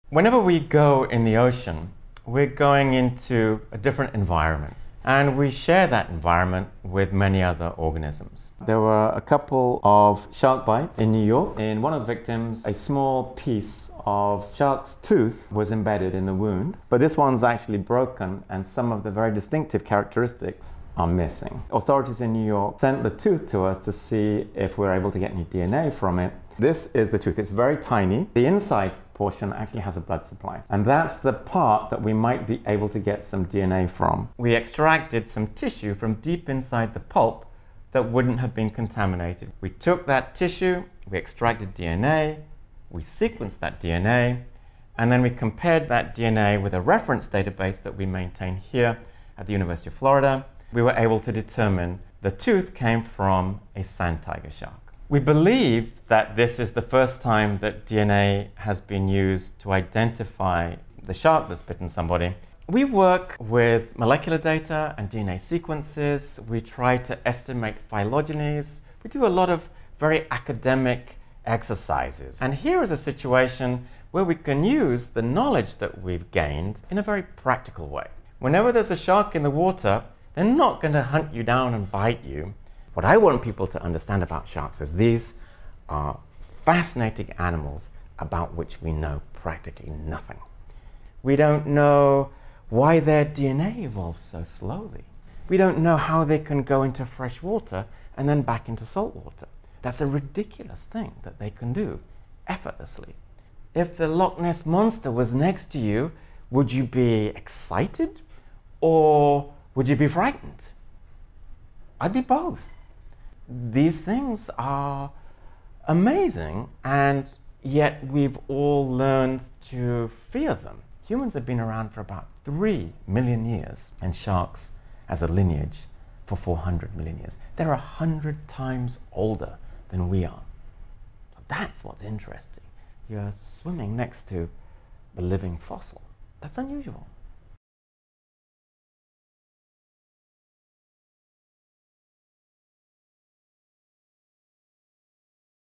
Whenever we go in the ocean, we're going into a different environment, and we share that environment with many other organisms. There were a couple of shark bites in New York. In one of the victims, a small piece of shark's tooth was embedded in the wound, but this one's actually broken and some of the very distinctive characteristics are missing. Authorities in New York sent the tooth to us to see if we're able to get any DNA from it. This is the tooth. It's very tiny. The inside portion actually has a blood supply, and that's the part that we might be able to get some DNA from. We extracted some tissue from deep inside the pulp that wouldn't have been contaminated. We took that tissue, we extracted DNA, we sequenced that DNA, and then we compared that DNA with a reference database that we maintain here at the University of Florida. We were able to determine the tooth came from a sand tiger shark. We believe that this is the first time that DNA has been used to identify the shark that's bitten somebody. We work with molecular data and DNA sequences. We try to estimate phylogenies. We do a lot of very academic exercises. And here is a situation where we can use the knowledge that we've gained in a very practical way. Whenever there's a shark in the water, they're not going to hunt you down and bite you. What I want people to understand about sharks is these are fascinating animals about which we know practically nothing. We don't know why their DNA evolves so slowly. We don't know how they can go into fresh water and then back into salt water. That's a ridiculous thing that they can do effortlessly. If the Loch Ness Monster was next to you, would you be excited or would you be frightened? I'd be both. These things are amazing, and yet we've all learned to fear them. Humans have been around for about 3 million years, and sharks as a lineage for 400 million years. They're 100 times older than we are. So that's what's interesting. You're swimming next to a living fossil. That's unusual.